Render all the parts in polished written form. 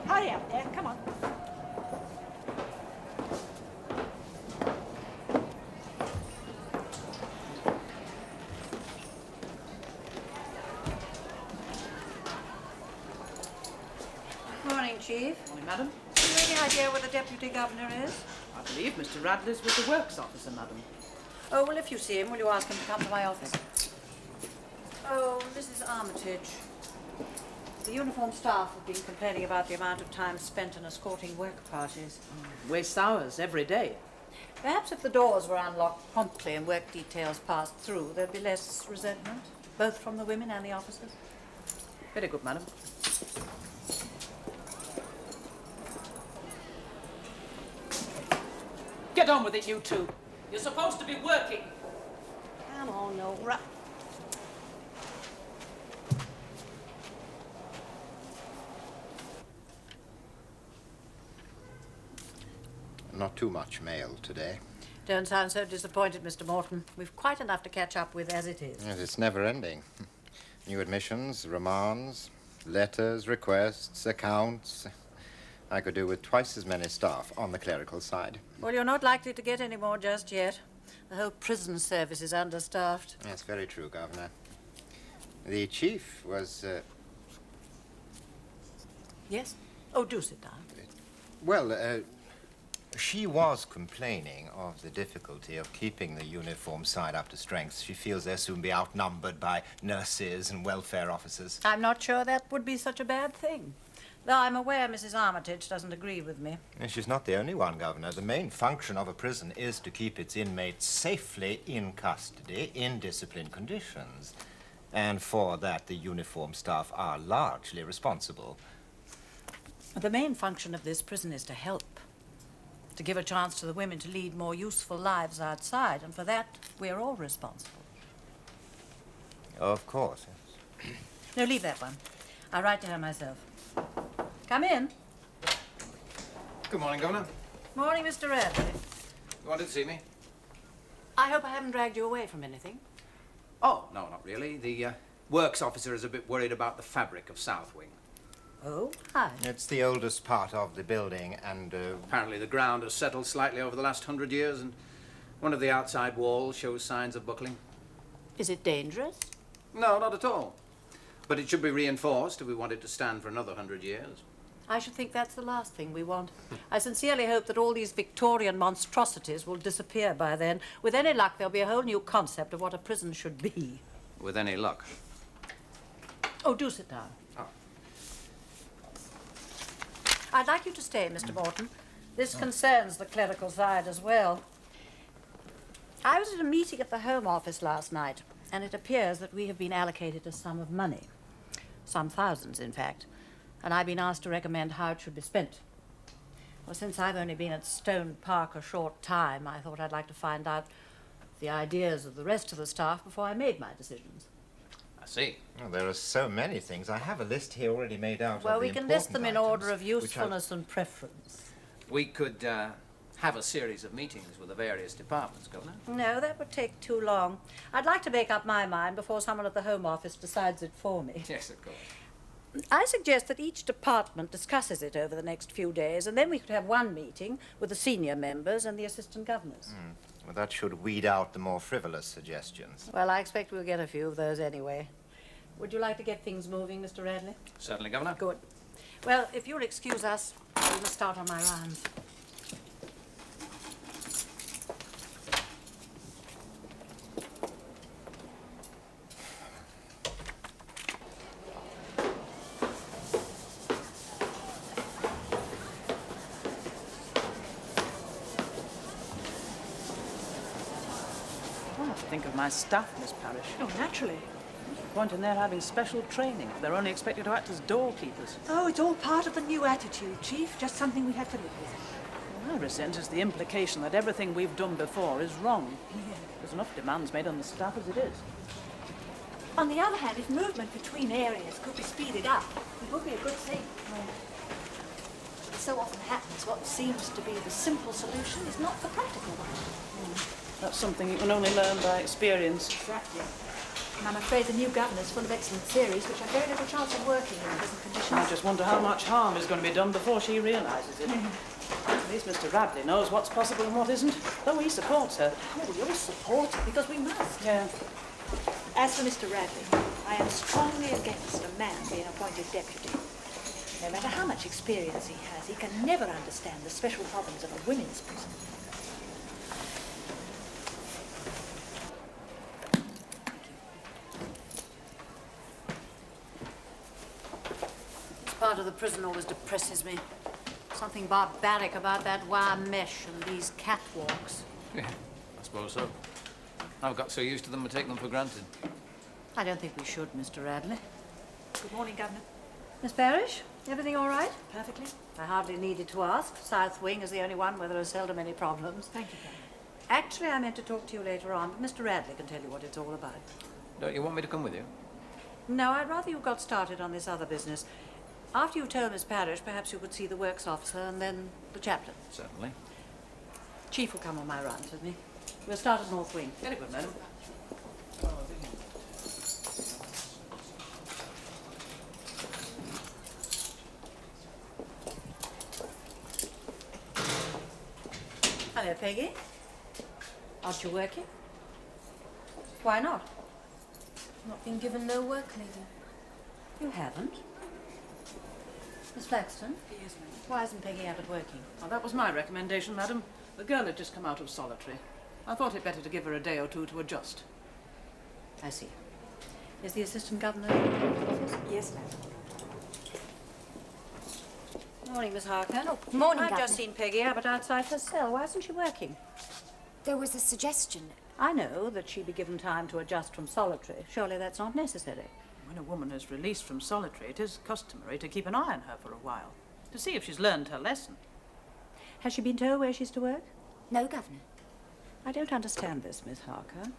Hurry up there, come on. Morning, Chief. Morning, madam. Have you any idea where the Deputy Governor is? I believe Mr. Radley's with the Works officer, madam. Oh, well, if you see him, will you ask him to come to my office? Oh, Mrs. Armitage. The uniformed staff have been complaining about the amount of time spent in escorting work parties. Wastes hours every day. Perhaps if the doors were unlocked promptly and work details passed through, there'd be less resentment, both from the women and the officers. Very good, madam. Get on with it, you two. You're supposed to be working. Come on, Norah. Not too much mail today. Don't sound so disappointed, Mr. Morton. We've quite enough to catch up with as it is. Yes, it's never ending. New admissions, remands, letters, requests, accounts. I could do with twice as many staff on the clerical side. Well, you're not likely to get any more just yet. The whole prison service is understaffed. That's very true, Governor. The chief was, Yes? Oh, do sit down. She was complaining of the difficulty of keeping the uniform side up to strength. She feels they'll soon be outnumbered by nurses and welfare officers. I'm not sure that would be such a bad thing. Though I'm aware Mrs. Armitage doesn't agree with me. And she's not the only one, Governor. The main function of a prison is to keep its inmates safely in custody in disciplined conditions. And for that, the uniform staff are largely responsible. The main function of this prison is to help. To give a chance to the women to lead more useful lives outside, and for that, we're all responsible. Of course, yes. No, leave that one. I'll write to her myself. Come in. Good morning, Governor. Morning, Mr. Radley. You wanted to see me? I hope I haven't dragged you away from anything. Oh, no, not really. The works officer is a bit worried about the fabric of South Wing. Oh, hi. It's the oldest part of the building, and Apparently the ground has settled slightly over the last 100 years, and one of the outside walls shows signs of buckling. Is it dangerous? No, not at all. But it should be reinforced if we want it to stand for another 100 years. I should think that's the last thing we want. I sincerely hope that all these Victorian monstrosities will disappear by then. With any luck, there'll be a whole new concept of what a prison should be. With any luck. Oh, do sit down. Oh. I'd like you to stay, Mr. Morton. This concerns the clerical side as well. I was at a meeting at the Home Office last night, and it appears that we have been allocated a sum of money. Some thousands, in fact. And I've been asked to recommend how it should be spent. Well, since I've only been at Stone Park a short time, I thought I'd like to find out the ideas of the rest of the staff before I made my decisions. I see. Well, there are so many things. I have a list here already made out Well, of the we can list them in order of important items, which usefulness and preference. We could have a series of meetings with the various departments, Governor. No, that would take too long. I'd like to make up my mind before someone at the Home Office decides it for me. Yes, of course. I suggest that each department discusses it over the next few days, and then we could have one meeting with the senior members and the assistant governors. Well, that should weed out the more frivolous suggestions. Well, I expect we'll get a few of those anyway. Would you like to get things moving, Mr. Radley? Certainly, Governor. Good. Well, if you'll excuse us, we must start on my rounds. Think of my staff, Miss Parrish. Oh, naturally. Point in their having special training. They're only expected to act as doorkeepers. Oh, it's all part of the new attitude, Chief. Just something we have to live with. What I resent is the implication that everything we've done before is wrong. There's enough demands made on the staff as it is. On the other hand, if movement between areas could be speeded up, it would be a good thing. It so often happens what seems to be the simple solution is not the practical one. That's something you can only learn by experience. Exactly. And I'm afraid the new governor's full of excellent theories which have very little chance of working in present conditions. I just wonder how much harm is going to be done before she realises it. At least Mr. Radley knows what's possible and what isn't, though he supports her. Oh, we all support it because we must. Yeah. As for Mr. Radley, I am strongly against a man being appointed deputy. No matter how much experience he has, he can never understand the special problems of a women's prison. This part of the prison always depresses me. Something barbaric about that wire mesh and these catwalks. Yeah, I suppose so. I've got so used to them, I take them for granted. I don't think we should, Mr. Radley. Good morning, Governor. Miss Parrish, everything all right? Perfectly. I hardly needed to ask. South Wing is the only one where there are seldom any problems. Thank you, Governor. Actually, I meant to talk to you later on, but Mr. Radley can tell you what it's all about. Don't you want me to come with you? No, I'd rather you got started on this other business. After you've told Miss Parrish, perhaps you could see the works officer and then the chaplain. Certainly. Chief will come on my rounds with me. We'll start at North Wing. Very good, madam. Hello, Peggy. Aren't you working? Why not? Not been given no work, lady. You haven't? Miss Flaxton? Yes, ma'am. Why isn't Peggy Abbott working? Well, that was my recommendation, madam. The girl had just come out of solitary. I thought it better to give her a day or two to adjust. I see. Is the assistant governor in the office? Yes, ma'am. Morning, Miss Harker. Oh, morning, I've Governor. just seen Peggy Abbott outside her cell. Why isn't she working? There was a suggestion. I know that she be given time to adjust from solitary. Surely that's not necessary. When a woman is released from solitary, it is customary to keep an eye on her for a while, to see if she's learned her lesson. Has she been told where she's to work? No, Governor. I don't understand this, Miss Harker.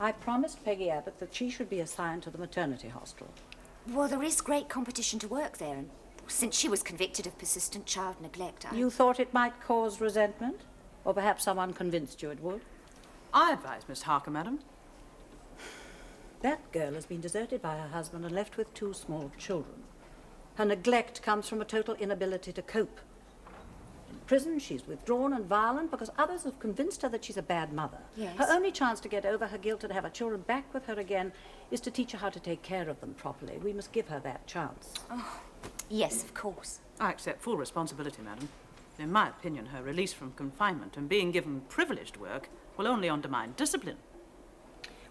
I promised Peggy Abbott that she should be assigned to the maternity hostel. Well, there is great competition to work there, and since she was convicted of persistent child neglect, You thought it might cause resentment? Or perhaps someone convinced you it would? I advise Miss Harker, madam. That girl has been deserted by her husband and left with 2 small children. Her neglect comes from a total inability to cope. In prison, she's withdrawn and violent because others have convinced her that she's a bad mother. Yes. Her only chance to get over her guilt and have her children back with her again is to teach her how to take care of them properly. We must give her that chance. Yes, of course. I accept full responsibility, madam. In my opinion, her release from confinement and being given privileged work will only undermine discipline.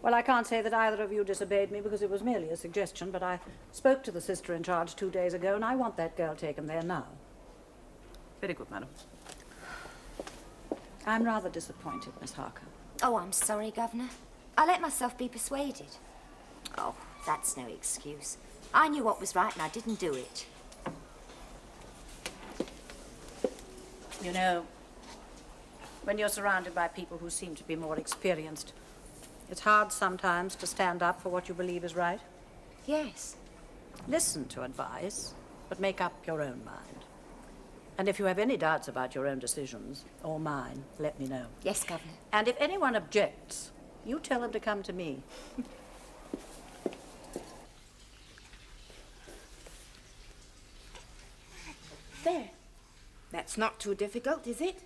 Well, I can't say that either of you disobeyed me because it was merely a suggestion, but I spoke to the sister in charge 2 days ago, and I want that girl taken there now. Very good, madam. I'm rather disappointed, Miss Harker. Oh, I'm sorry, Governor. I let myself be persuaded. Oh, that's no excuse. I knew what was right and I didn't do it. You know, when you're surrounded by people who seem to be more experienced, it's hard sometimes to stand up for what you believe is right. Yes. Listen to advice, but make up your own mind. And if you have any doubts about your own decisions, or mine, let me know. Yes, Governor. And if anyone objects, you tell them to come to me. There. That's not too difficult, is it?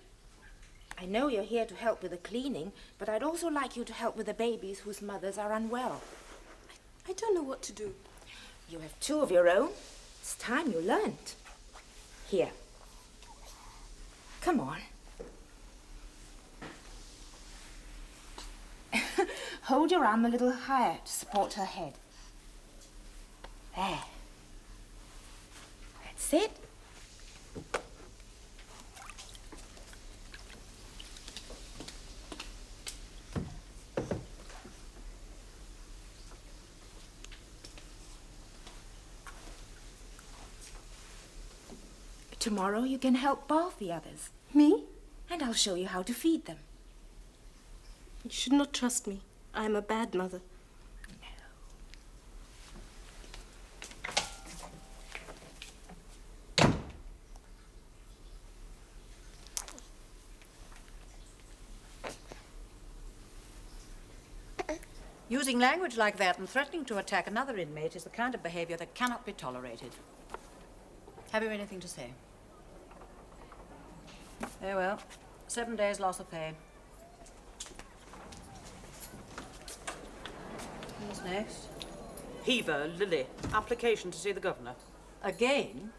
I know you're here to help with the cleaning, but I'd also like you to help with the babies whose mothers are unwell. I don't know what to do. You have 2 of your own. It's time you learned. Here. Come on. Hold your arm a little higher to support her head. There. That's it. Tomorrow you can help bath the others. Me? And I'll show you how to feed them. You should not trust me. I am a bad mother. Using language like that and threatening to attack another inmate is the kind of behavior that cannot be tolerated. Have you anything to say? Very well. 7 days loss of pay. Who's next? Hever, Lily. Application to see the governor. Again?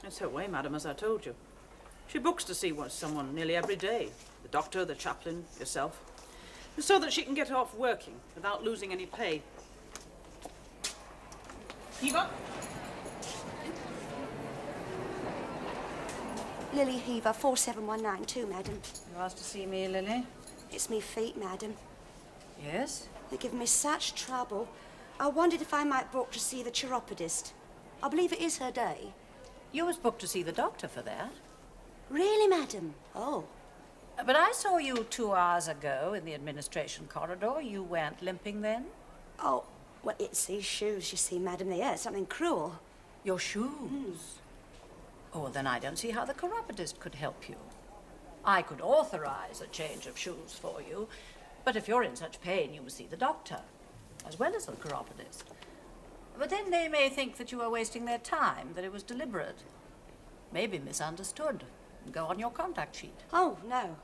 It's her way, madam, as I told you. She books to see someone nearly every day. The doctor, the chaplain, yourself. So that she can get off working without losing any pay. Hever? Lily Hever, 47192, madam. You asked to see me, Lily? It's me feet, madam. Yes? They're giving me such trouble. I wondered if I might book to see the chiropodist. I believe it is her day. You was booked to see the doctor for that. Really, madam? Oh. But I saw you 2 hours ago in the administration corridor. You went limping then? Oh, well, it's these shoes, you see, madam. They are something cruel. Your shoes? Oh, well, then I don't see how the chiropodist could help you. I could authorize a change of shoes for you, but if you're in such pain, you must see the doctor, as well as the chiropodist. But then they may think that you are wasting their time, that it was deliberate. Maybe misunderstood. Go on your contact sheet. Oh, no.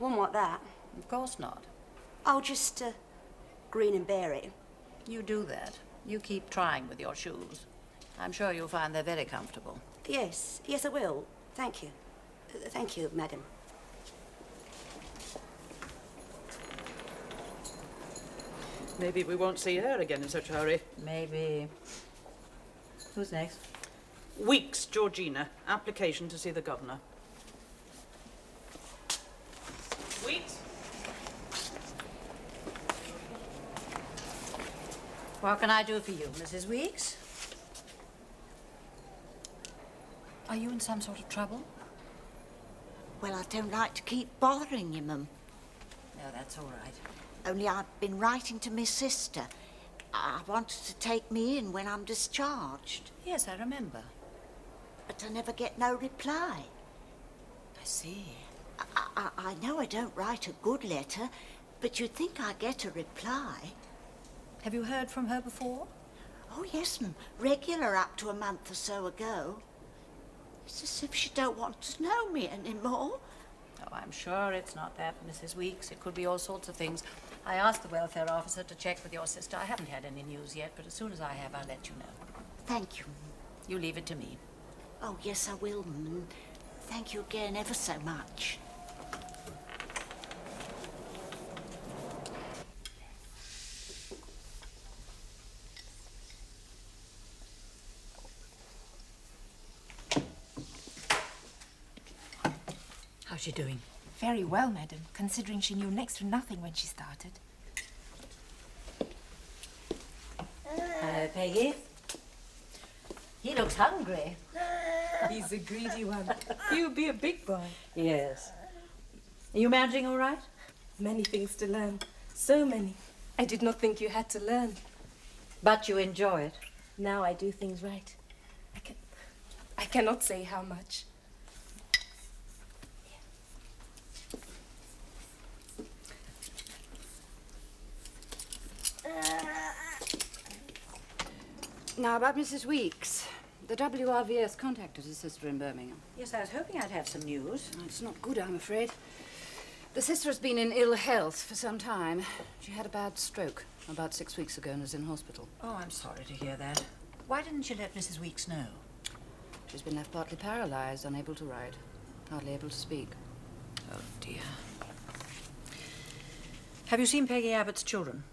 Wouldn't want that. Of course not. I'll just, green and berry. You do that. You keep trying with your shoes. I'm sure you'll find they're very comfortable. Yes, yes, I will. Thank you. Thank you, madam. Maybe we won't see her again in such a hurry. Maybe. Who's next? Weeks, Georgina. Application to see the governor. Weeks? What can I do for you, Mrs. Weeks? Are you in some sort of trouble? Well, I don't like to keep bothering you, Mum. No, that's all right. Only I've been writing to my sister. I wanted to take me in when I'm discharged. Yes, I remember. But I never get no reply. I see. I know I don't write a good letter, but you'd think I'd get a reply. Have you heard from her before? Oh, yes, Mum. Regular up to a month or so ago. It's as if she don't want to know me anymore. Oh, I'm sure it's not that, Mrs. Weeks. It could be all sorts of things. I asked the welfare officer to check with your sister. I haven't had any news yet, but as soon as I have, I'll let you know. Thank you, Mum. You leave it to me. Oh, yes, I will, Mum. Thank you again ever so much. How's she doing? Very well, madam, considering she knew next to nothing when she started. Hello, Peggy. He looks hungry. He's a greedy one. He'll be a big boy. Yes. Are you managing all right? Many things to learn. So many. I did not think you had to learn. But you enjoy it. Now I do things right. I cannot say how much. Now, about Mrs. Weeks. The WRVS contacted his sister in Birmingham. Yes, I was hoping I'd have some news. It's not good, I'm afraid. The sister has been in ill health for some time. She had a bad stroke about 6 weeks ago and is in hospital. Oh, I'm sorry to hear that. Why didn't you let Mrs. Weeks know? She's been left partly paralyzed, unable to ride, hardly able to speak. Oh, dear. Have you seen Peggy Abbott's children?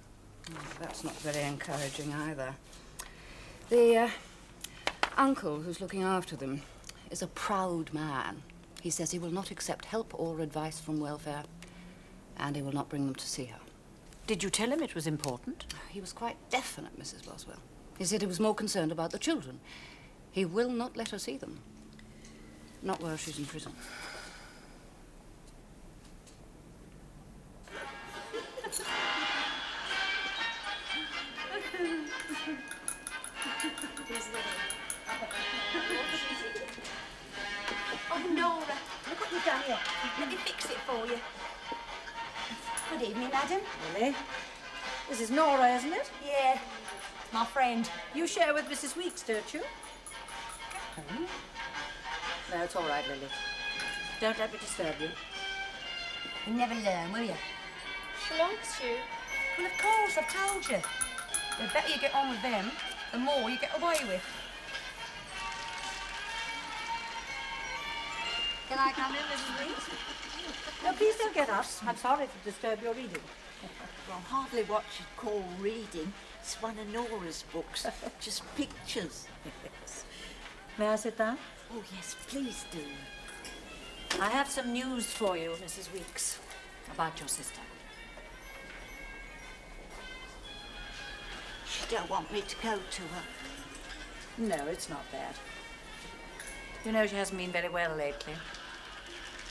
That's not very encouraging either. The uncle who's looking after them is a proud man. He says he will not accept help or advice from welfare, and he will not bring them to see her. Did you tell him it was important? He was quite definite, Mrs. Boswell. He said he was more concerned about the children. He will not let her see them. Not while she's in prison. Oh, Norah, look what you've done here. Let me fix it for you. Good evening, madam. Lily? This is Norah, isn't it? Yeah, my friend. You share with Mrs. Weeks, don't you? No, it's all right, Lily. Don't let me disturb you. You'll never learn, will you? She likes you. Well, of course, I've told you. The better you get on with them, the more you get away with. Can I come in, Mrs. Weeks? No, please don't get up. I'm sorry to disturb your reading. Well, hardly what you'd call reading. It's one of Norah's books. Just pictures. Yes. May I sit down? Oh, yes, please do. I have some news for you, Mrs. Weeks, about your sister. She don't want me to go to her. No, it's not that. You know, she hasn't been very well lately.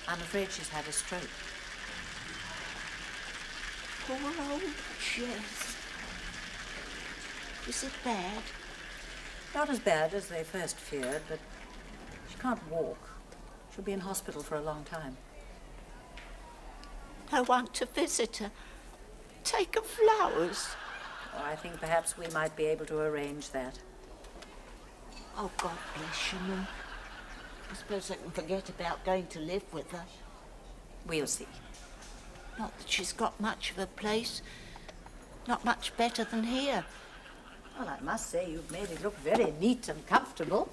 I'm afraid she's had a stroke. Poor old Jess. Is it bad? Not as bad as they first feared, but she can't walk. She'll be in hospital for a long time. I want to visit her. Take her flowers. Oh, I think perhaps we might be able to arrange that. Oh, God bless you, Mum. I suppose I can forget about going to live with her. We'll see. Not that she's got much of a place. Not much better than here. Well, I must say you've made it look very neat and comfortable.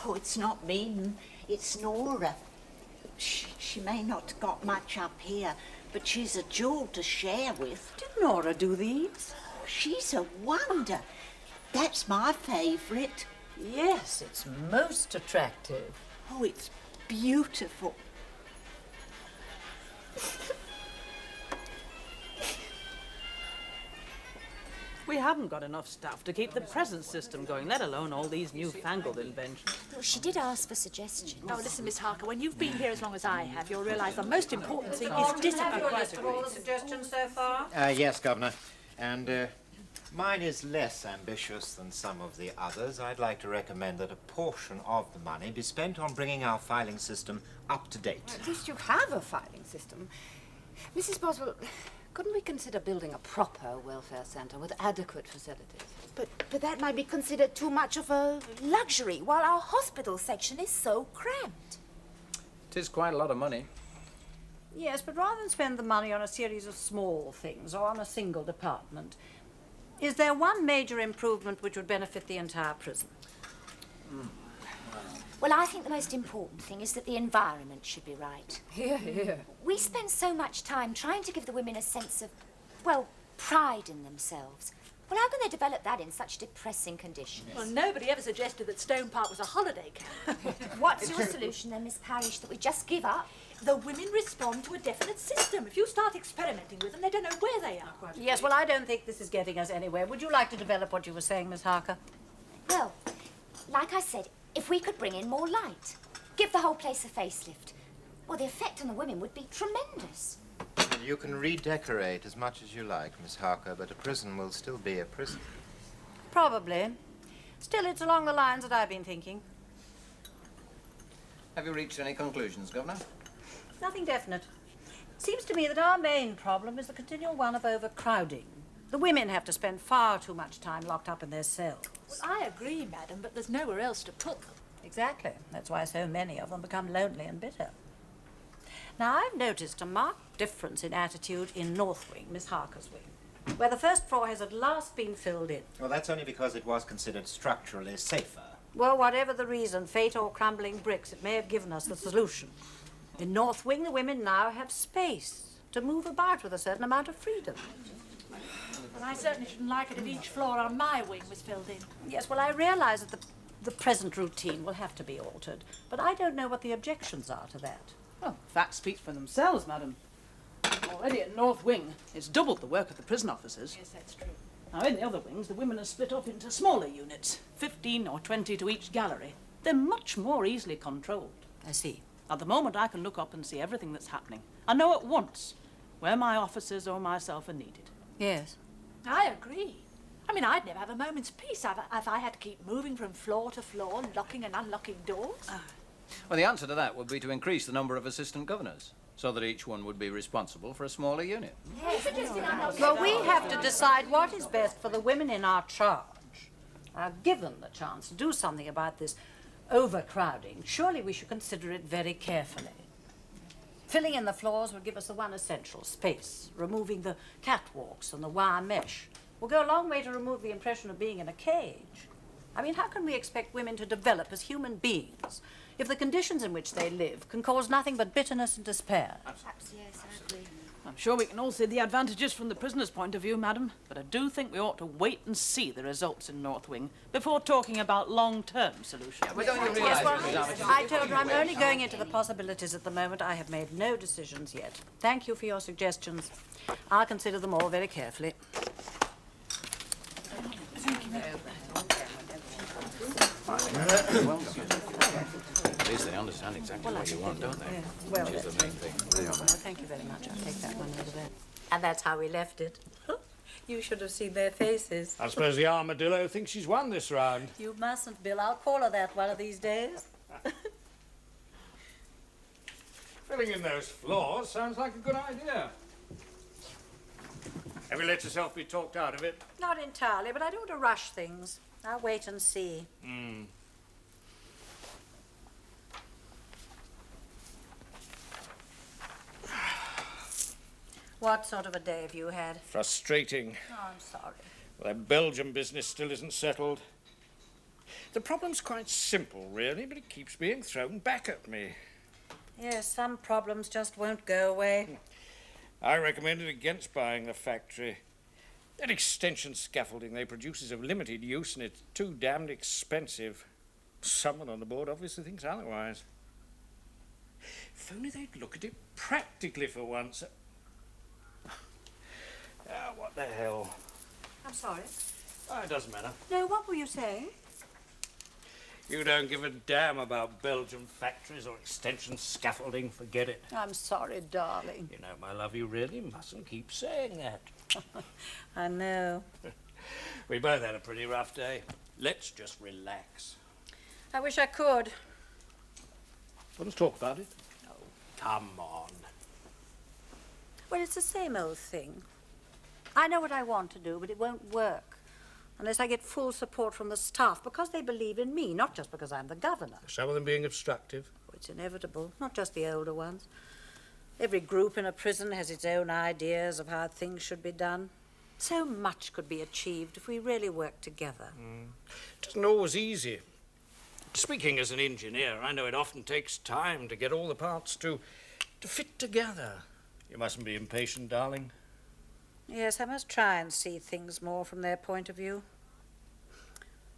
Oh, it's not me, it's Norah. She may not have got much up here, but she's a jewel to share with. Did Norah do these? She's a wonder. That's my favourite. Yes, it's most attractive. Oh, it's beautiful. We haven't got enough staff to keep the present system going, let alone all these newfangled inventions. Well, she did ask for suggestions. Oh, listen, Miss Harker, when you've been here as long as I have, you'll realise the most important thing is Have you discipline. a list of all the suggestions so far? Yes, Governor. And mine is less ambitious than some of the others. I'd like to recommend that a portion of the money be spent on bringing our filing system up to date. At least you have a filing system. Mrs. Boswell, couldn't we consider building a proper welfare centre with adequate facilities? But that might be considered too much of a luxury, while our hospital section is so cramped. It is quite a lot of money. Yes, but rather than spend the money on a series of small things or on a single department, is there one major improvement which would benefit the entire prison? Well, I think the most important thing is that the environment should be right. Here. We spend so much time trying to give the women a sense of, well, pride in themselves. Well, how can they develop that in such depressing conditions? Well, nobody ever suggested that Stone Park was a holiday camp. What's your solution then, Miss Parrish, that we just give up? The women respond to a definite system. If you start experimenting with them, they don't know where they are. Yes, well, I don't think this is getting us anywhere. Would you like to develop what you were saying, Miss Harker? Well, like I said, if we could bring in more light. Give the whole place a facelift. Well, the effect on the women would be tremendous. You can redecorate as much as you like, Miss Harker, but a prison will still be a prison. Probably. Still, it's along the lines that I've been thinking. Have you reached any conclusions, Governor? Nothing definite. Seems to me that our main problem is the continual one of overcrowding. The women have to spend far too much time locked up in their cells. Well, I agree, madam, but there's nowhere else to put them. Exactly. That's why so many of them become lonely and bitter. Now, I've noticed a marked difference in attitude in North Wing, Miss Harker's wing, where the first floor has at last been filled in. Well, that's only because it was considered structurally safer. Well, whatever the reason, fate or crumbling bricks, it may have given us the solution. In North Wing, the women now have space to move about with a certain amount of freedom. Well, I certainly shouldn't like it if each floor on my wing was filled in. Yes, well, I realise that the present routine will have to be altered, but I don't know what the objections are to that. Well, facts speak for themselves, madam. Already at North Wing, it's doubled the work of the prison officers. Yes, that's true. Now, in the other wings, the women are split up into smaller units, 15 or 20 to each gallery. They're much more easily controlled. I see. At the moment, I can look up and see everything that's happening. I know at once where my officers or myself are needed. Yes. I agree. I mean, I'd never have a moment's peace if I had to keep moving from floor to floor, locking and unlocking doors. Well, the answer to that would be to increase the number of assistant governors, so that each one would be responsible for a smaller unit. Well, we have to decide what is best for the women in our charge. Now, given the chance to do something about this overcrowding, surely we should consider it very carefully. Filling in the floors would give us the one essential, space. Removing the catwalks and the wire mesh will go a long way to remove the impression of being in a cage. I mean, how can we expect women to develop as human beings if the conditions in which they live can cause nothing but bitterness and despair? Yes, I agree. I'm sure we can all see the advantages from the prisoner's point of view, madam, but I do think we ought to wait and see the results in North Wing before talking about long-term solutions. But don't you realise, Yes, well, Mrs. Armitage, I told her I'm only going into the possibilities at the moment. I have made no decisions yet. Thank you for your suggestions. I'll consider them all very carefully. At least they understand exactly what you want, don't they? Yeah. Well, Which is the main thing. well, thank you very much. I'll take that one over there. And that's how we left it. You should have seen their faces. I suppose the armadillo thinks she's won this round. You mustn't, Bill. I'll call her that one of these days. Filling in those floors sounds like a good idea. Have you let yourself be talked out of it? Not entirely, but I don't want to rush things. I'll wait and see. What sort of a day have you had? Frustrating. Oh, I'm sorry. Well, that Belgian business still isn't settled. The problem's quite simple, really, but it keeps being thrown back at me. Yes, some problems just won't go away. I recommended against buying the factory. That extension scaffolding they produce is of limited use and it's too damned expensive. Someone on the board obviously thinks otherwise. If only they'd look at it practically for once. What the hell? I'm sorry. Oh, it doesn't matter. No, what were you saying? You don't give a damn about Belgian factories or extension scaffolding. Forget it. I'm sorry, darling. You know, my love, you really mustn't keep saying that. I know. We both had a pretty rough day. Let's just relax. I wish I could. Let's talk about it. Oh, come on. Well, it's the same old thing. I know what I want to do, but it won't work unless I get full support from the staff because they believe in me, not just because I'm the governor. Some of them being obstructive. Oh, it's inevitable, not just the older ones. Every group in a prison has its own ideas of how things should be done. So much could be achieved if we really worked together. It isn't always easy. Speaking as an engineer, I know it often takes time to get all the parts to fit together. You mustn't be impatient, darling. Yes, I must try and see things more from their point of view.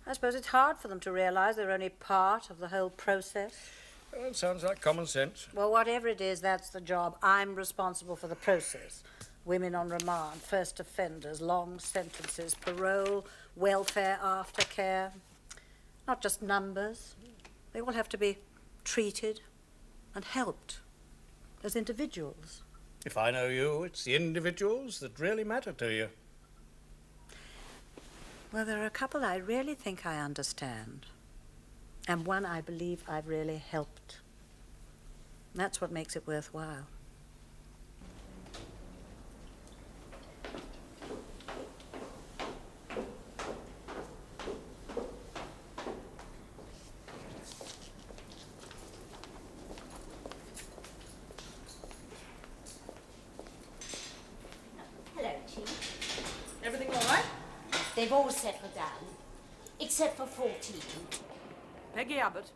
I suppose it's hard for them to realise they're only part of the whole process. Well, it sounds like common sense. Well, whatever it is, that's the job. I'm responsible for the process. Women on remand, first offenders, long sentences, parole, welfare, aftercare. Not just numbers. They all have to be treated and helped as individuals. If I know you, it's the individuals that really matter to you. Well, there are a couple I really think I understand, and one I believe I've really helped. That's what makes it worthwhile. Hello, Chief. Everything all right? They've all settled down, except for 14. Peggy Abbott.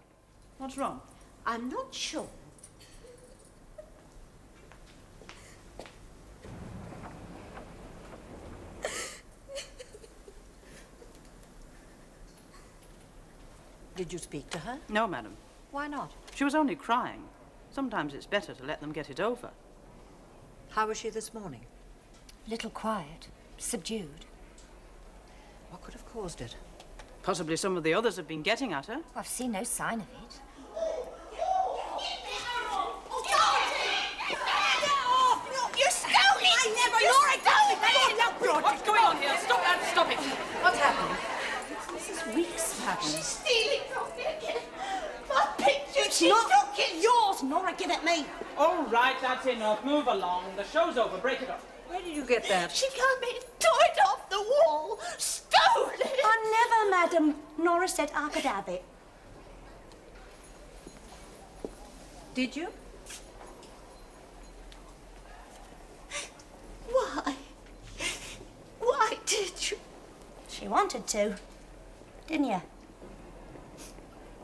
What's wrong? I'm not sure. Did you speak to her? No, madam. Why not? She was only crying. Sometimes it's better to let them get it over. How was she this morning? Little quiet, subdued. What could have caused it? Possibly some of the others have been getting at her. I've seen no sign of it. What's going on here? Stop that! Stop it! What's happening? Mrs. Weeks happened. She's stealing from me again. My picture, she's not talking. yours, Norah. Give it me. All right, that's enough. Move along. The show's over. Break it up. Where did you get that? She came in, tore it off the wall, stole it. I never, madam. Norah said I could have it. Did you? Why? Why did you? She wanted to, didn't you?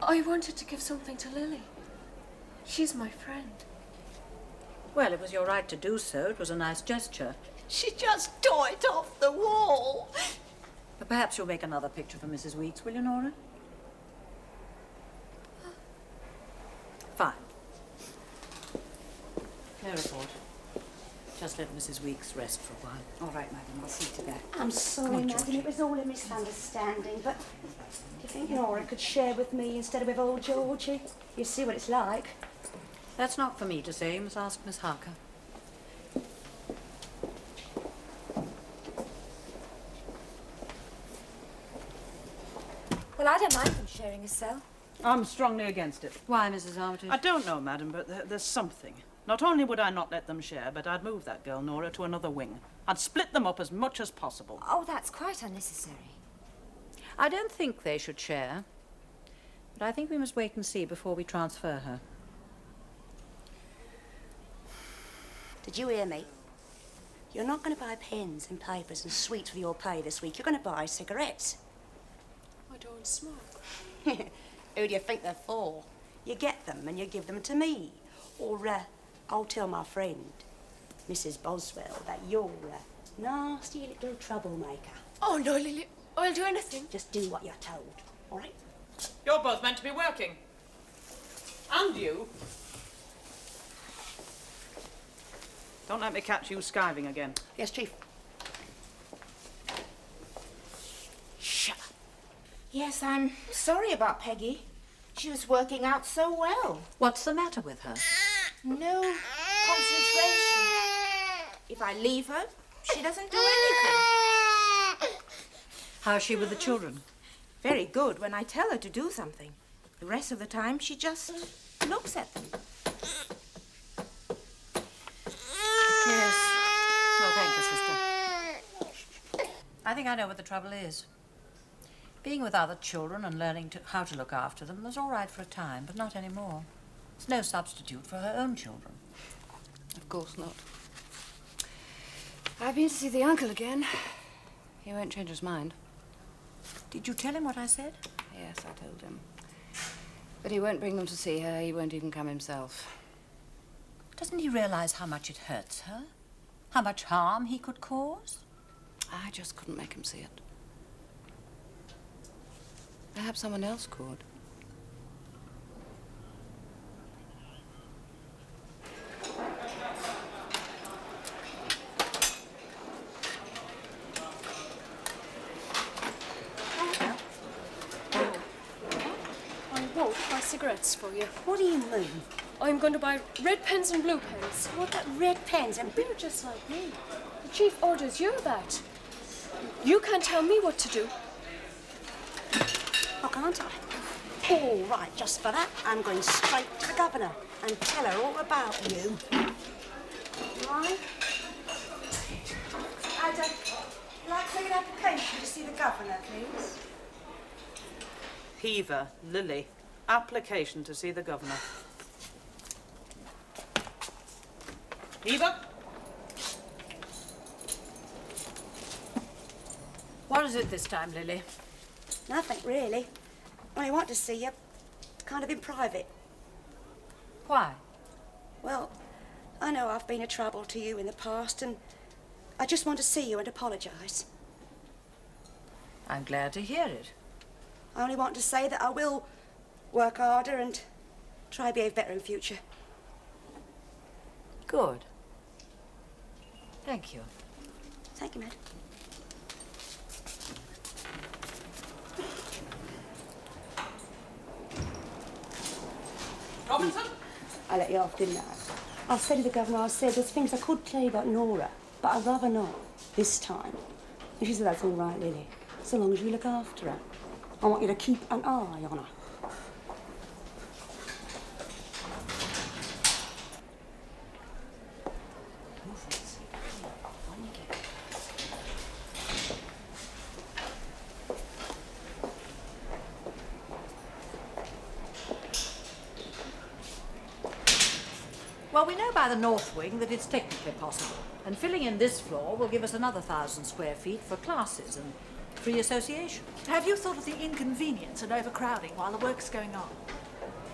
I wanted to give something to Lily. She's my friend. Well, it was your right to do so. It was a nice gesture. She just tore it off the wall. But perhaps you'll make another picture for Mrs. Weeks, will you, Norah? Fine. No report. Just let Mrs. Weeks rest for a while. All right, madam, I'll see to that. I'm sorry, on, madam. Georgie. It was all a misunderstanding, but do you think Norah could share with me instead of with old Georgie? You see what it's like. That's not for me to say. You must ask Miss Harker. Well, I don't mind them sharing a cell. I'm strongly against it. Why, Mrs. Armitage? I don't know, madam, but there's something. Not only would I not let them share, but I'd move that girl, Norah, to another wing. I'd split them up as much as possible. Oh, that's quite unnecessary. I don't think they should share. But I think we must wait and see before we transfer her. Did you hear me? You're not going to buy pens and papers and sweets for your pay this week. You're going to buy cigarettes. I don't smoke. Who do you think they're for? You get them and you give them to me. Or, I'll tell my friend, Mrs. Boswell, that you're a nasty little troublemaker. Oh, no, Lily. I'll do anything. Just do what you're told, all right? You're both meant to be working. And you. Don't let me catch you skiving again. Yes, Chief. Shut up. Yes, I'm sorry about Peggy. She was working out so well. What's the matter with her? No concentration. If I leave her, she doesn't do anything. How's she with the children? Very good when I tell her to do something. The rest of the time, she just looks at them. Yes. Well, thank you, sister. I think I know what the trouble is. Being with other children and learning how to look after them was all right for a time, but not anymore. It's no substitute for her own children. Of course not. I've been to see the uncle again. He won't change his mind. Did you tell him what I said? Yes, I told him. But he won't bring them to see her. He won't even come himself. Doesn't he realize how much it hurts her? How much harm he could cause? I just couldn't make him see it. Perhaps someone else could. cigarettes for you. What do you mean? I'm going to buy red pens and blue pens. What about red pens and... You're just like me. The chief orders you that. You can't tell me what to do. Oh, can't I? All right, just for that, I'm going straight to the governor and tell her all about you. Right? Ada, would you like to make an application to see the governor, please? Hever, Lily. Application to see the governor. Hever? What is it this time, Lily? Nothing, really. Only want to see you, kind of in private. Why? Well, I know I've been a trouble to you in the past, and I just want to see you and apologise. I'm glad to hear it. I only want to say that I will work harder and try to behave better in future. Good. Thank you. Thank you, madam. Robinson? I let you off, didn't I? I said to the governor, I said, there's things I could tell you about Norah, but I'd rather not, this time. And she said, that's all right, Lily, so long as you look after her. I want you to keep an eye on her. Well, we know by the north wing that it's technically possible. And filling in this floor will give us another 1,000 square feet for classes and free association. Have you thought of the inconvenience and overcrowding while the work's going on?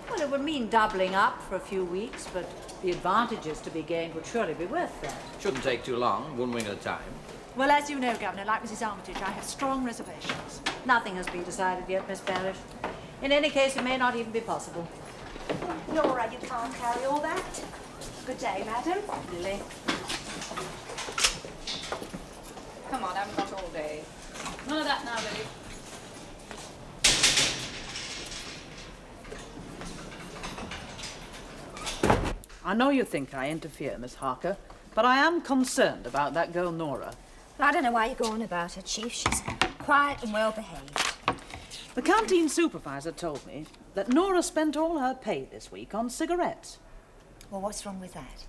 Well, it would mean doubling up for a few weeks, but the advantages to be gained would surely be worth that. Shouldn't take too long, one wing at a time. Well, as you know, Governor, like Mrs. Armitage, I have strong reservations. Nothing has been decided yet, Miss Parrish. In any case, it may not even be possible. Norah, you can't carry all that. Good day, madam. Lily. Come on, haven't got all day. None of that now, Lily. I know you think I interfere, Miss Harker, but I am concerned about that girl Norah. I don't know why you're going about her, Chief. She's quiet and well behaved. The canteen supervisor told me that Norah spent all her pay this week on cigarettes. Well, what's wrong with that?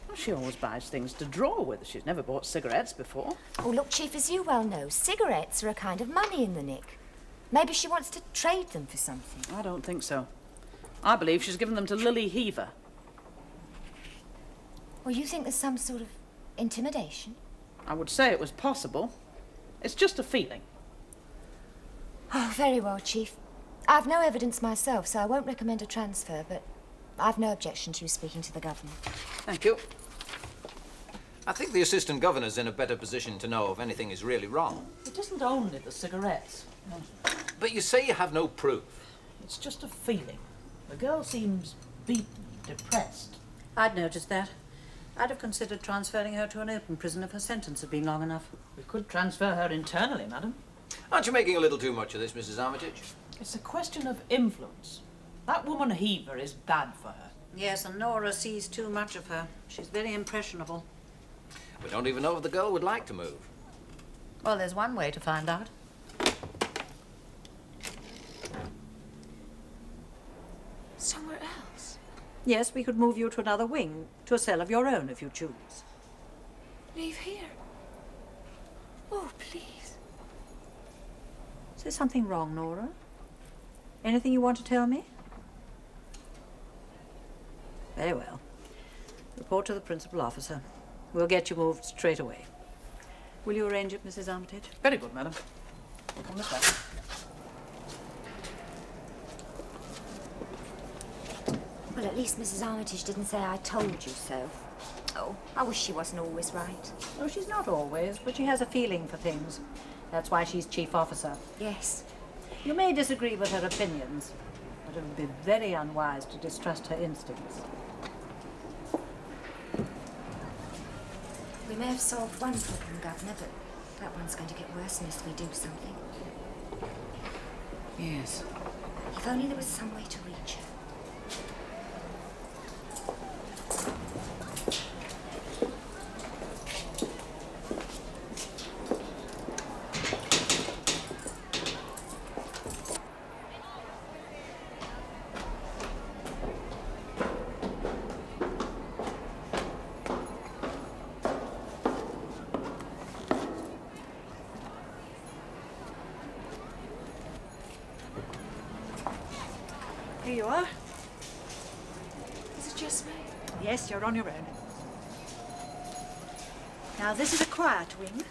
Well, she always buys things to draw with. She's never bought cigarettes before. Oh, look, Chief, as you well know, cigarettes are a kind of money in the nick. Maybe she wants to trade them for something. I don't think so. I believe she's given them to Lily Hever. Well, you think there's some sort of intimidation? I would say it was possible. It's just a feeling. Oh, very well, Chief. I've no evidence myself, so I won't recommend a transfer, but I've no objection to you speaking to the governor. Thank you. I think the assistant governor's in a better position to know if anything is really wrong. It isn't only the cigarettes. But you say you have no proof. It's just a feeling. The girl seems beaten, depressed. I'd noticed that. I'd have considered transferring her to an open prison if her sentence had been long enough. We could transfer her internally, madam. Aren't you making a little too much of this, Mrs. Armitage? It's a question of influence. That woman Hever is bad for her. Yes, and Norah sees too much of her. She's very impressionable. We don't even know if the girl would like to move. Well, there's one way to find out. Somewhere else? Yes, we could move you to another wing, to a cell of your own if you choose. Leave here? Oh, please. Is there something wrong, Norah? Anything you want to tell me? Very well. Report to the principal officer. We'll get you moved straight away. Will you arrange it, Mrs. Armitage? Very good, madam. Come this way. Well, at least Mrs. Armitage didn't say I told you so. Oh, I wish she wasn't always right. Oh, she's not always, but she has a feeling for things. That's why she's chief officer. Yes. You may disagree with her opinions, but it would be very unwise to distrust her instincts. We may have solved one problem, Governor, but that one's going to get worse unless we do something. Yes. If only there was some way to reach her. are. Is it just me? Yes, you're on your own. Now, this is a quiet wing.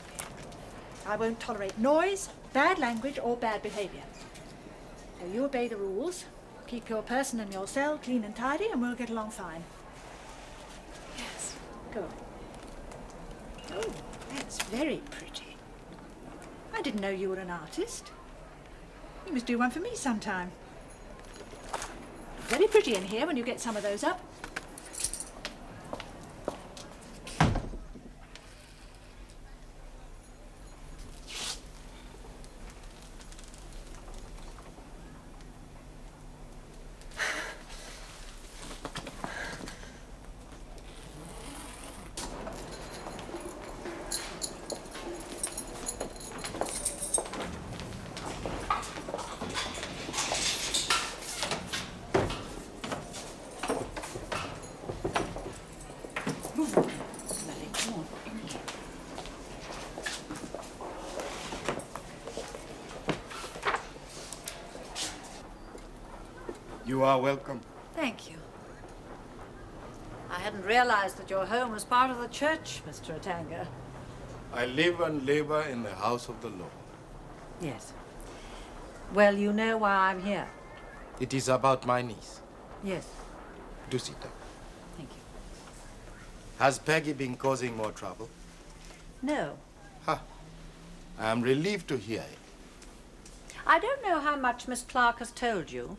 I won't tolerate noise, bad language, or bad behaviour. So you obey the rules, keep your person and your cell clean and tidy, and we'll get along fine. Yes. Good. Oh, that's very pretty. I didn't know you were an artist. You must do one for me sometime. Very pretty in here when you get some of those up. You are welcome. Thank you. I hadn't realized that your home was part of the church, Mr. Atanga. I live and labor in the house of the Lord. Yes. Well, you know why I'm here. It is about my niece. Yes. Do sit down. Thank you. Has Peggy been causing more trouble? No. Ha. I am relieved to hear it. I don't know how much Miss Clarke has told you.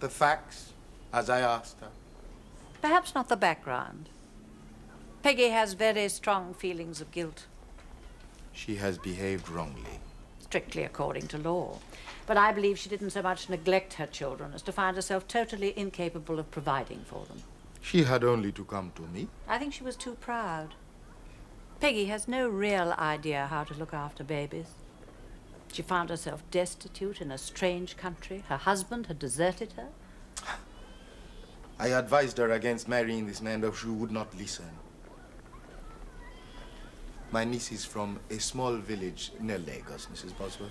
The facts, as I asked her. Perhaps not the background. Peggy has very strong feelings of guilt. She has behaved wrongly. Strictly according to law. But I believe she didn't so much neglect her children as to find herself totally incapable of providing for them. She had only to come to me. I think she was too proud. Peggy has no real idea how to look after babies. She found herself destitute in a strange country. Her husband had deserted her. I advised her against marrying this man, but she would not listen. My niece is from a small village near Lagos, Mrs. Boswell.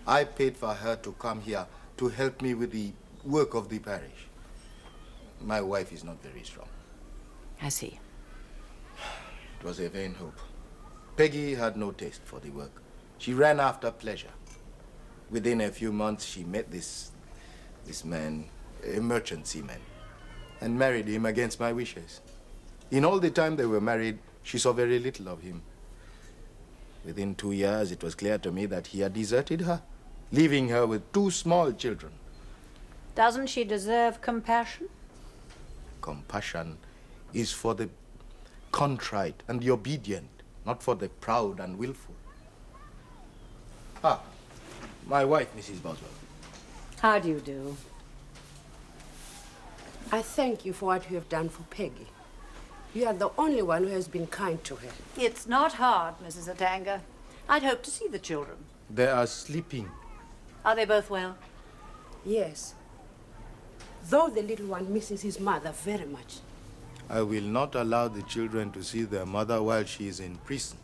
I paid for her to come here to help me with the work of the parish. My wife is not very strong. I see. It was a vain hope. Peggy had no taste for the work. She ran after pleasure. Within a few months, she met this man, a merchant seaman, and married him against my wishes. In all the time they were married, she saw very little of him. Within 2 years, it was clear to me that he had deserted her, leaving her with 2 small children. Doesn't she deserve compassion? Compassion is for the contrite and the obedient, not for the proud and willful. Ah, my wife, Mrs. Boswell. How do you do? I thank you for what you have done for Peggy. You are the only one who has been kind to her. It's not hard, Mrs. Atanga. I'd hoped to see the children. They are sleeping. Are they both well? Yes. Though the little one misses his mother very much. I will not allow the children to see their mother while she is in prison.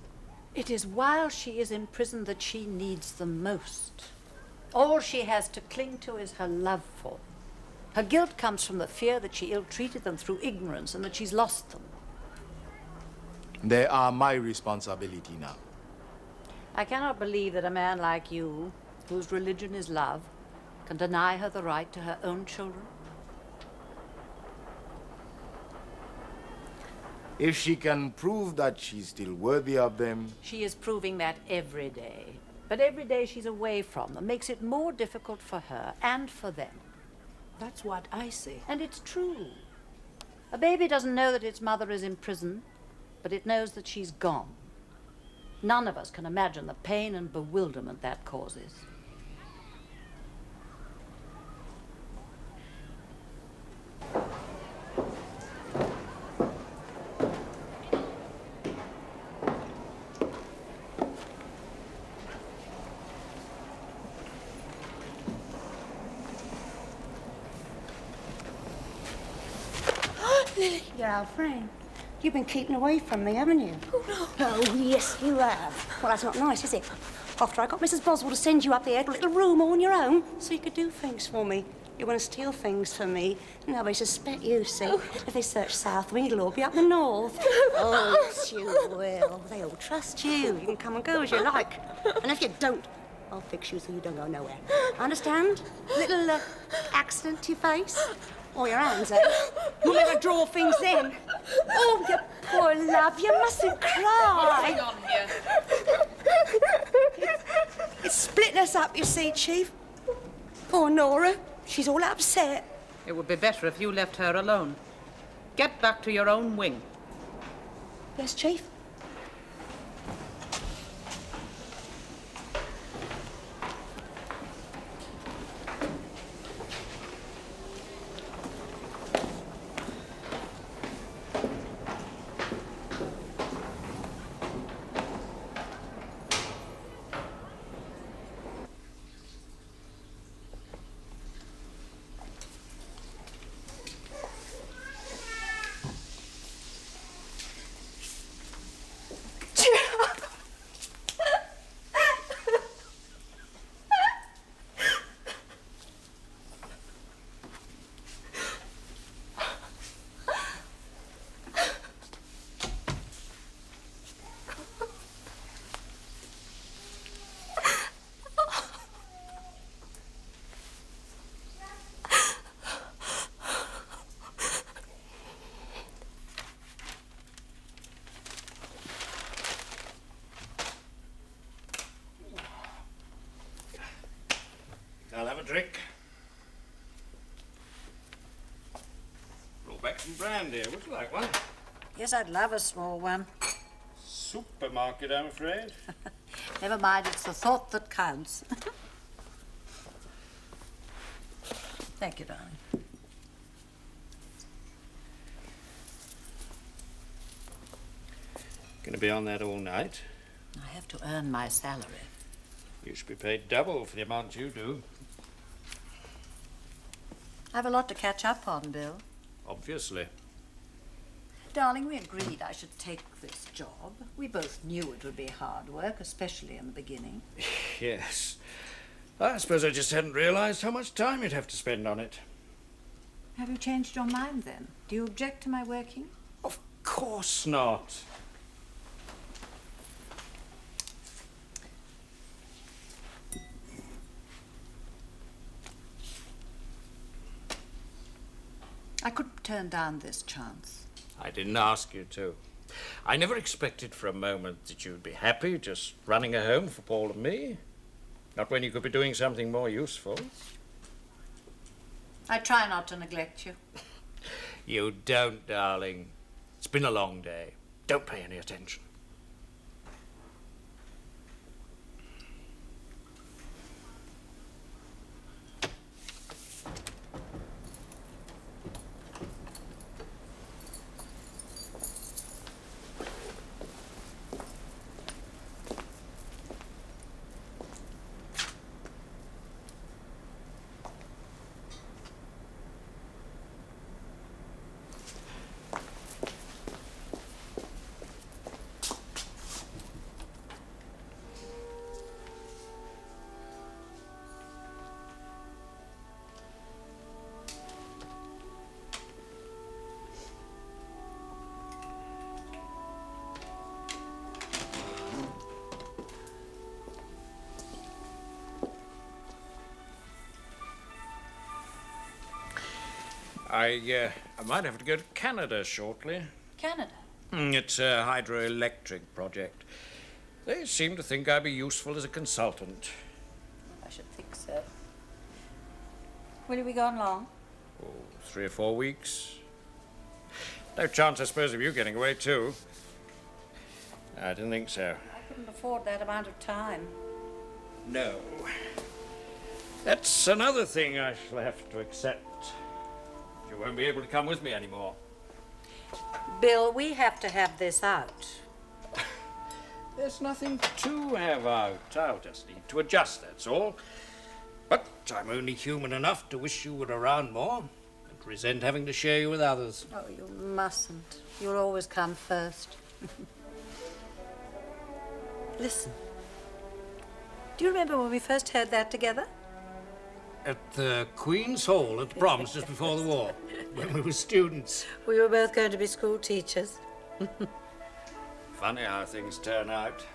It is while she is in prison that she needs them most. All she has to cling to is her love for them. Her guilt comes from the fear that she ill-treated them through ignorance and that she's lost them. They are my responsibility now. I cannot believe that a man like you, whose religion is love, can deny her the right to her own children. If she can prove that she's still worthy of them... She is proving that every day. But every day she's away from them makes it more difficult for her and for them. That's what I say. And it's true. A baby doesn't know that its mother is in prison, but it knows that she's gone. None of us can imagine the pain and bewilderment that causes. Lily, you're our friend. You've been keeping away from me, haven't you? Oh, no. Oh, yes, you have. Well, that's not nice, is it? After I got Mrs. Boswell to send you up there to a little room all on your own so you could do things for me. You want to steal things from me? Nobody suspect you, see. If they search south wing, you'll all be up the north. Oh, yes, you will. They all trust you. You can come and go as you like. And if you don't, I'll fix you so you don't go nowhere. Understand? Little accident to your face? Or your hands, eh? You'll never draw things in. Oh, you poor love, you mustn't cry. Hang on here. It's splitting us up, you see, Chief. Poor Norah. She's all upset. It would be better if you left her alone. Get back to your own wing. Yes, Chief? I'll have a drink. Roll back some brandy. Would you like one? Yes, I'd love a small one. Supermarket, I'm afraid. Never mind, it's the thought that counts. Thank you, darling. Gonna be on that all night? I have to earn my salary. You should be paid double for the amount you do. I have a lot to catch up on, Bill. Obviously. Darling, we agreed I should take this job. We both knew it would be hard work, especially in the beginning. Yes. I suppose I just hadn't realized how much time you'd have to spend on it. Have you changed your mind, then? Do you object to my working? Of course not. I couldn't turn down this chance. I didn't ask you to. I never expected for a moment that you'd be happy just running a home for Paul and me. Not when you could be doing something more useful. I try not to neglect you. You don't, darling. It's been a long day. Don't pay any attention. I might have to go to Canada shortly. Canada? It's a hydroelectric project. They seem to think I'd be useful as a consultant. I should think so. Will you be gone long? Oh, 3 or 4 weeks. No chance, I suppose, of you getting away, too. I didn't think so. I couldn't afford that amount of time. No. That's another thing I shall have to accept. You won't be able to come with me anymore. Bill, we have to have this out. There's nothing to have out. I'll just need to adjust, that's all. But I'm only human enough to wish you were around more and resent having to share you with others. Oh, you mustn't. You'll always come first. Listen. Do you remember when we first heard that together? at the Queen's Hall at the Proms just before the war, when we were students. We were both going to be school teachers. Funny how things turn out.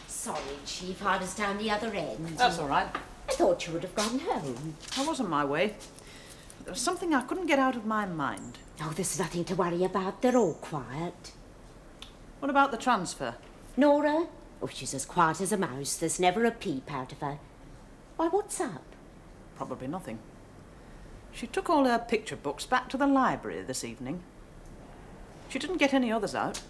Sorry, Chief, I was down the other end. That's all right. I thought you would have gone home. That wasn't my way. There was something I couldn't get out of my mind. Oh, there's nothing to worry about. They're all quiet. What about the transfer? Norah? Oh, she's as quiet as a mouse. There's never a peep out of her. Why, what's up? Probably nothing. She took all her picture books back to the library this evening. She didn't get any others out.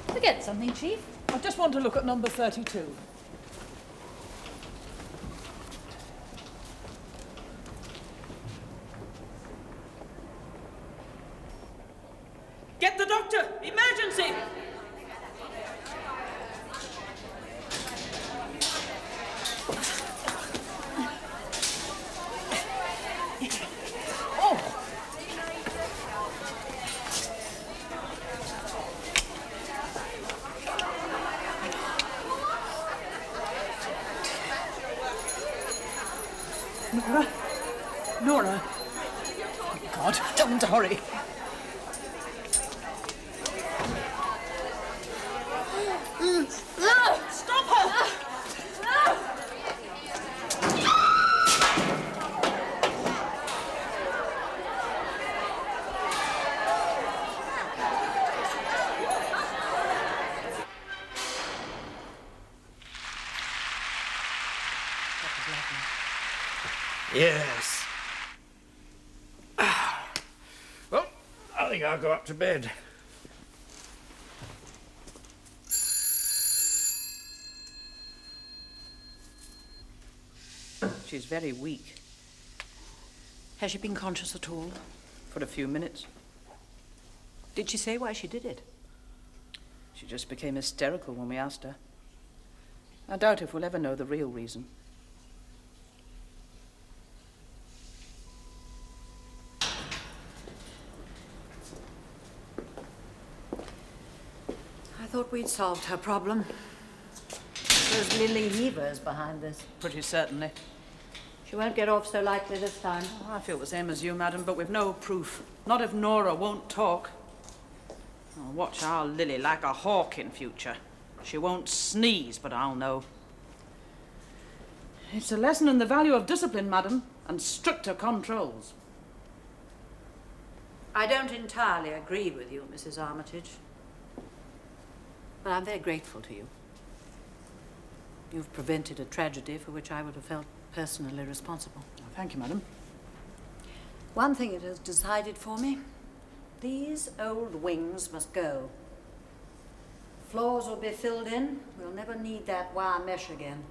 Forget something, Chief? I just want to look at number 32. Get the doctor! Emergency! Norah? Norah? Oh, God, tell them to hurry. Stop her! Yes. Well, I think I'll go up to bed. She's very weak. Has she been conscious at all? For a few minutes. Did she say why she did it? She just became hysterical when we asked her. I doubt if we'll ever know the real reason. I thought we'd solved her problem. There's Lily Hever's behind this. Pretty certainly. She won't get off so lightly this time. Oh, I feel the same as you, madam, but we've no proof. Not if Norah won't talk. Oh, watch our Lily like a hawk in future. She won't sneeze, but I'll know. It's a lesson in the value of discipline, madam, and stricter controls. I don't entirely agree with you, Mrs. Armitage. But I'm very grateful to you. You've prevented a tragedy for which I would have felt personally responsible. Thank you, madam. One thing it has decided for me. These old wings must go. Floors will be filled in. We'll never need that wire mesh again.